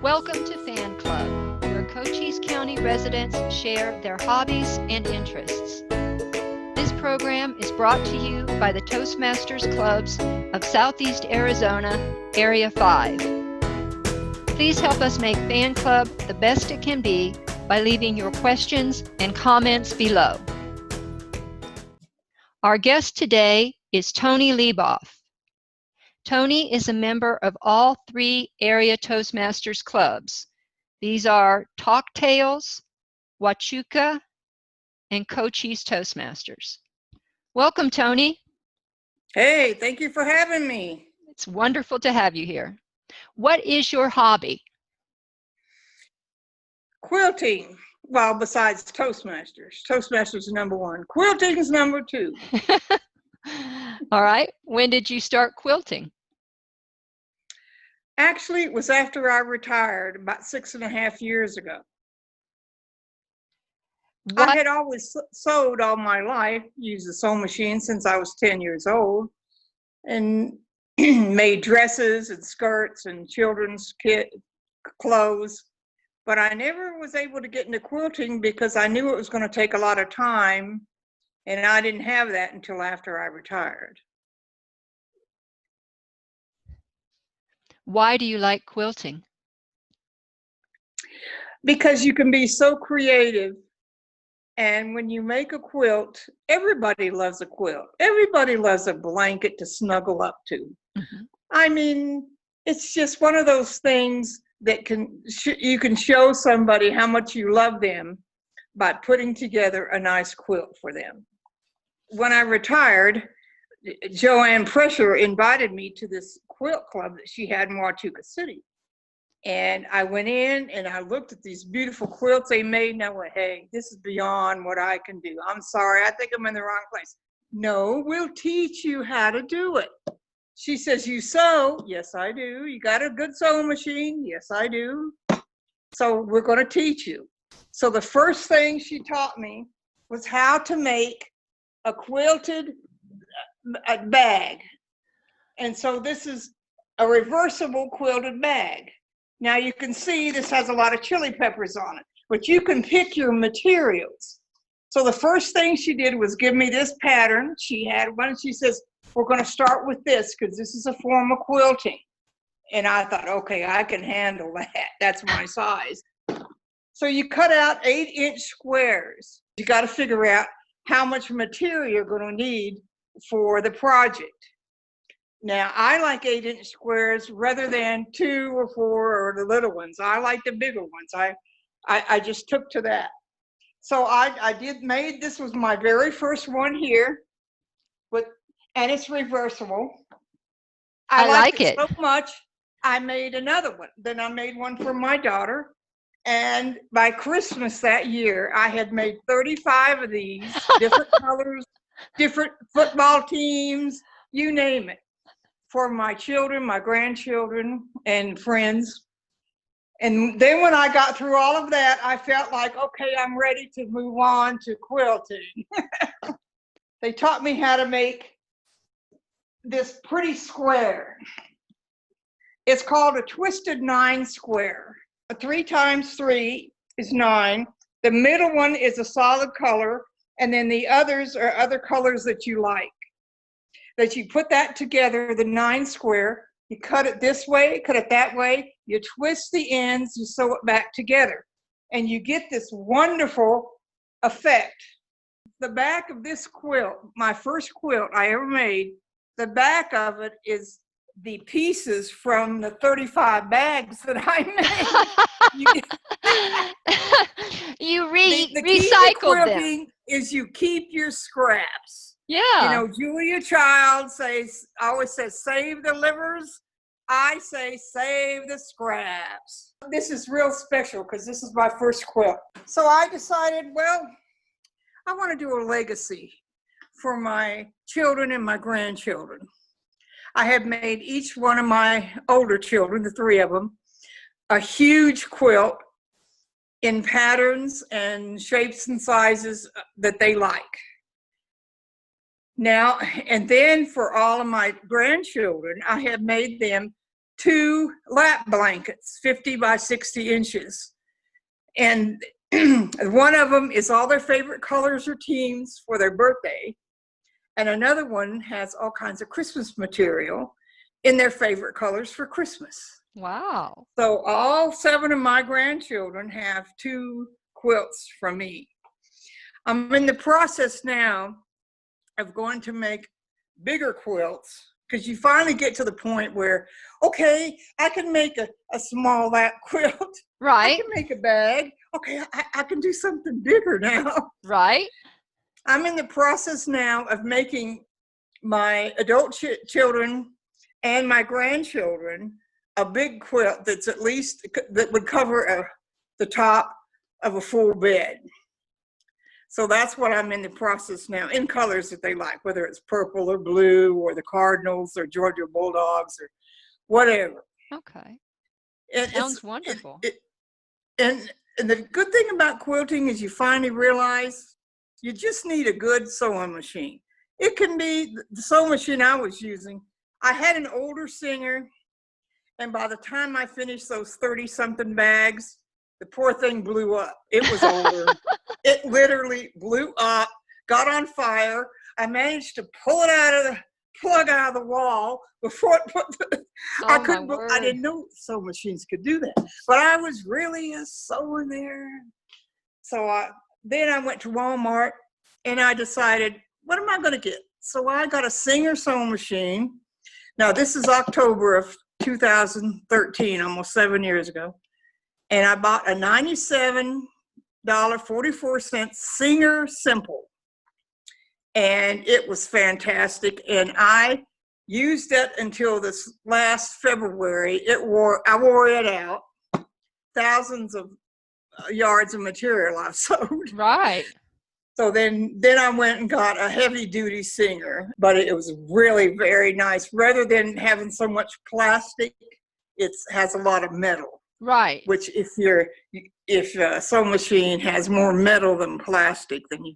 Welcome to Fan Club, where Cochise County residents share their hobbies and interests. This program is brought to you by the Toastmasters Clubs of Southeast Arizona, Area 5. Please help us make Fan Club the best it can be by leaving your questions and comments below. Our guest today is Tony Leboff. Tony is a member of all three area Toastmasters clubs. These are Talk Tales, Huachuca, and Cochise Toastmasters. Welcome, Tony. Hey, thank you for having me. It's wonderful to have you here. What is your hobby? Quilting. Well, besides Toastmasters. Toastmasters is number one. Quilting is number two. All right. When did you start quilting? Actually, it was after I retired about 6.5 years ago. I had always sewed all my life, used a sewing machine since I was 10 years old, and made dresses and skirts and children's clothes. But I never was able to get into quilting because I knew it was going to take a lot of time, and I didn't have that until after I retired. Why do you like quilting? Because you can be so creative. And when you make a quilt, everybody loves a quilt. Everybody loves a blanket to snuggle up to. Mm-hmm. I mean, it's just one of those things that you can show somebody how much you love them by putting together a nice quilt for them. When I retired, Joanne Pressure invited me to this quilt club that she had in Huachuca City. And I went in and I looked at these beautiful quilts they made, and I went, hey, this is beyond what I can do. I'm sorry, I think I'm in the wrong place. No, we'll teach you how to do it. She says, you sew? Yes, I do. You got a good sewing machine? Yes, I do. So we're going to teach you. So the first thing she taught me was how to make a quilted bag. And so this is a reversible quilted bag. Now you can see this has a lot of chili peppers on it, but you can pick your materials. So the first thing she did was give me this pattern. She had one, she says, we're going to start with this because this is a form of quilting. And I thought, okay, I can handle that. That's my size. So you cut out 8-inch squares. You got to figure out how much material you're going to need for the project. Now, I like 8-inch squares rather than 2 or 4 or the little ones. I like the bigger ones. I just took to that. So this was my very first one here, and it's reversible. I like it so much, I made another one. Then I made one for my daughter. And by Christmas that year, I had made 35 of these, different colors, different football teams, you name it, for my children, my grandchildren, and friends. And then when I got through all of that, I felt like, okay, I'm ready to move on to quilting. They taught me how to make this pretty square. It's called a twisted 9 square. A 3 times 3 is 9. The middle one is a solid color, and then the others are other colors that you like. That you put that together, the 9 square, you cut it this way, cut it that way, you twist the ends, you sew it back together, and you get this wonderful effect. The back of this quilt, my first quilt I ever made, the back of it is the pieces from the 35 bags that I made. You the recycled them. Them. Is you keep your scraps. Yeah. You know, Julia Child always says, save the livers. I say, save the scraps. This is real special because this is my first quilt. So I decided, well, I want to do a legacy for my children and my grandchildren. I have made each one of my older children, the 3 of them, a huge quilt in patterns and shapes and sizes that they like. Now, and then for all of my grandchildren, I have made them 2 lap blankets, 50 by 60 inches. And one of them is all their favorite colors or teams for their birthday. And another one has all kinds of Christmas material in their favorite colors for Christmas. Wow. So all 7 of my grandchildren have 2 quilts from me. I'm in the process now of going to make bigger quilts, because you finally get to the point where, okay, I can make a small lap quilt. Right. I can make a bag. Okay, I can do something bigger now. Right. I'm in the process now of making my adult children and my grandchildren a big quilt that's at least, that would cover the top of a full bed. So that's what I'm in the process now, in colors that they like, whether it's purple or blue or the Cardinals or Georgia Bulldogs or whatever. Okay. And sounds wonderful. And the good thing about quilting is you finally realize you just need a good sewing machine. It can be the sewing machine I was using. I had an older Singer, and by the time I finished those 30-something bags, the poor thing blew up. It was older. It literally blew up, got on fire. I managed to pull it out of the plug out of the wall before it put the, I didn't know sewing machines could do that, but I was really sewing there. So then I went to Walmart and I decided, what am I going to get? So I got a Singer sewing machine. Now this is October of 2013, almost 7 years ago. And I bought a $97.44 Singer Simple. And it was fantastic. And I used it until this last February. I wore it out. Thousands of yards of material I've sewed. Right. So then I went and got a heavy duty Singer, but it was really very nice. Rather than having so much plastic, it has a lot of metal. Right. Which if a sewing machine has more metal than plastic, then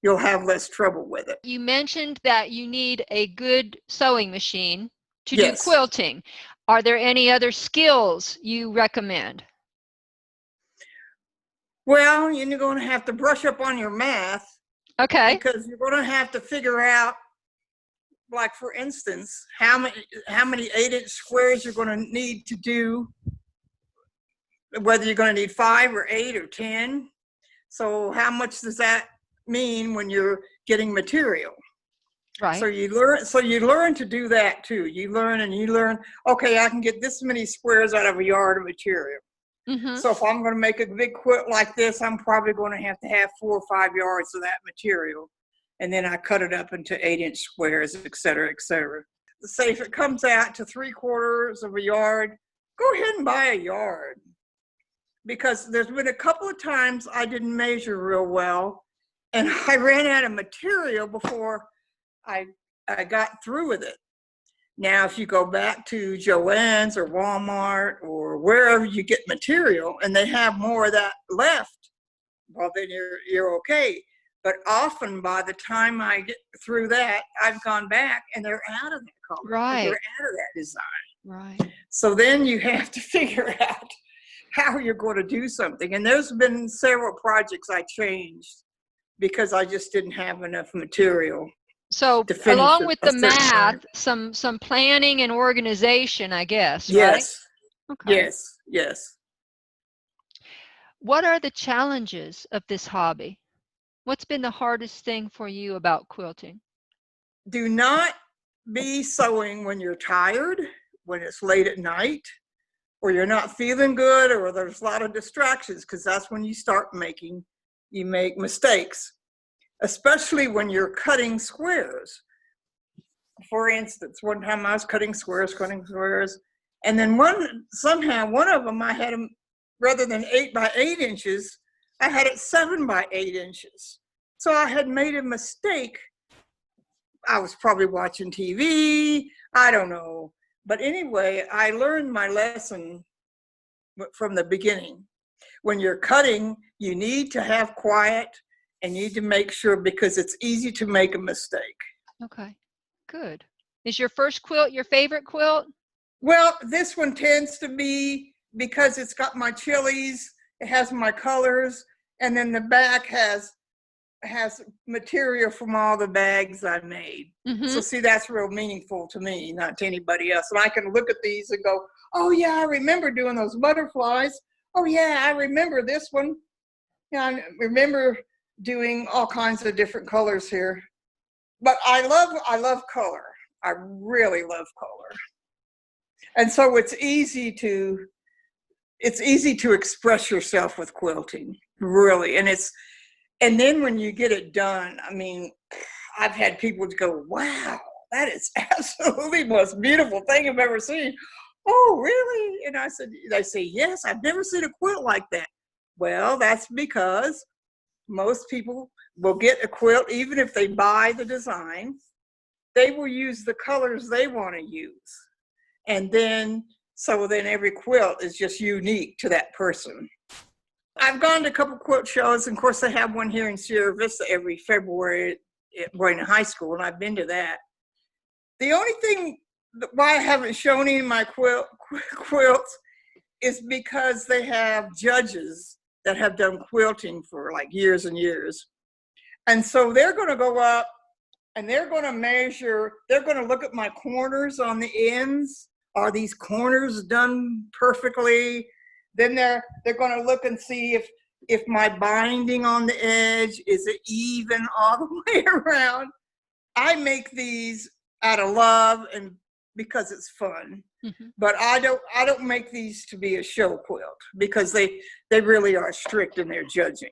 you'll have less trouble with it. You mentioned that you need a good sewing machine to Yes. do quilting. Are there any other skills you recommend? Well, you're going to have to brush up on your math. Okay. Because you're going to have to figure out, like for instance, how many 8-inch squares you're going to need to do, whether you're going to need 5 or 8 or 10. So how much does that mean when you're getting material? Right. So you learn to do that too. You learn, okay, I can get this many squares out of a yard of material. Mm-hmm. So if I'm going to make a big quilt like this, I'm probably going to have 4 or 5 yards of that material. And then I cut it up into 8-inch squares, et cetera, et cetera. Say if it comes out to 3/4 of a yard, go ahead and buy a yard. Because there's been a couple of times I didn't measure real well, and I ran out of material before I got through with it. Now, if you go back to Joann's or Walmart or wherever you get material and they have more of that left, well, then you're okay. But often by the time I get through that, I've gone back and they're out of that color. Right. They're out of that design. Right. So then you have to figure out how you're going to do something. And there's been several projects I changed because I just didn't have enough material. So along with the math, some planning and organization, I guess, yes. Right? Okay. Yes, yes. What are the challenges of this hobby? What's been the hardest thing for you about quilting? Do not be sewing when you're tired, when it's late at night, or you're not feeling good, or there's a lot of distractions, because that's when you make mistakes. Especially when you're cutting squares. For instance, one time I was cutting squares, and then somehow one of them I had them, rather than 8 by 8 inches, I had it 7 by 8 inches. So I had made a mistake. I was probably watching TV, I don't know. But anyway, I learned my lesson from the beginning. When you're cutting, you need to have quiet and you need to make sure, because it's easy to make a mistake. Okay, good. Is your first quilt your favorite quilt? Well, this one tends to be, because it's got my chilies, it has my colors, and then the back has material from all the bags I made. So see, that's real meaningful to me, not to anybody else. And I can look at these and go, oh yeah, I remember doing those butterflies. Oh yeah, I remember this one. Yeah, I remember doing all kinds of different colors here. But I love color. I really love color. And so it's easy to express yourself with quilting, really. And then when you get it done, I mean, I've had people go, wow, that is absolutely the most beautiful thing I've ever seen. Oh, really? And they say, yes, I've never seen a quilt like that. Well, that's because most people will get a quilt, even if they buy the design, they will use the colors they want to use. And then every quilt is just unique to that person. I've gone to a couple quilt shows, and of course they have one here in Sierra Vista every February at Boyden High School, and I've been to that. The only thing why I haven't shown any of my quilts is because they have judges that have done quilting for like years and years. And so they're going to go up and they're going to measure, they're going to look at my corners on the ends. Are these corners done perfectly? Then they're going to look and see if my binding on the edge, is it even all the way around? I make these out of love and because it's fun. But I don't make these to be a show quilt, because they really are strict in their judging.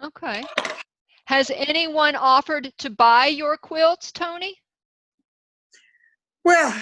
Okay. Has anyone offered to buy your quilts, Tony? Well,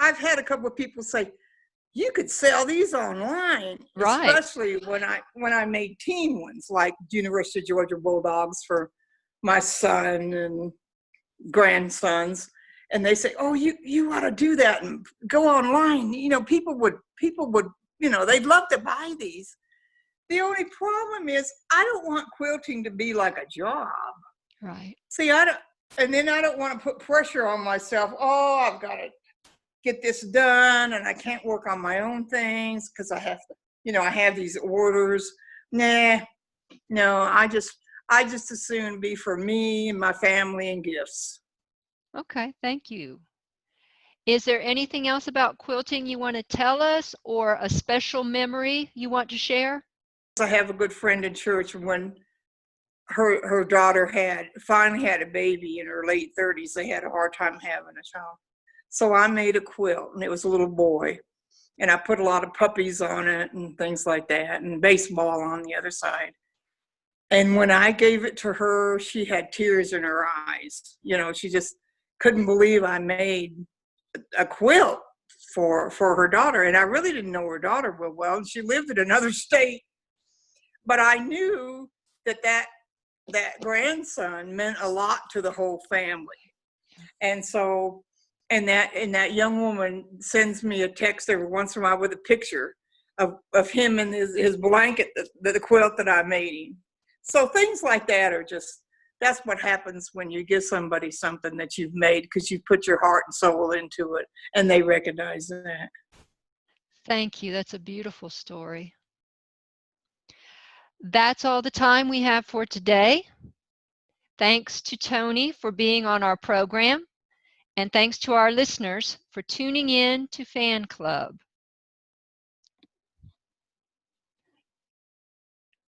I've had a couple of people say, you could sell these online, right? Especially when I made team ones, like University of Georgia Bulldogs for my son and grandsons. And they say, oh, you ought to do that and go online. You know, people would, you know, they'd love to buy these. The only problem is I don't want quilting to be like a job. Right. See, I don't want to put pressure on myself. Oh, I've got to get this done and I can't work on my own things because I have to, you know, I have these orders. No, I just as soon be for me and my family and gifts. Okay, thank you. Is there anything else about quilting you want to tell us, or a special memory you want to share? I have a good friend in church. When her daughter finally had a baby in her late 30s, they had a hard time having a child. So I made a quilt, and it was a little boy. And I put a lot of puppies on it and things like that, and baseball on the other side. And when I gave it to her, she had tears in her eyes. You know, she just couldn't believe I made a quilt for her daughter. And I really didn't know her daughter real well. And she lived in another state. But I knew that grandson meant a lot to the whole family. And so, and that young woman sends me a text every once in a while with a picture of him and his blanket, the quilt that I made him. So things like that are just, that's what happens when you give somebody something that you've made because you put your heart and soul into it, and they recognize that. Thank you. That's a beautiful story. That's all the time we have for today. Thanks to Tony for being on our program, and thanks to our listeners for tuning in to Fan Club.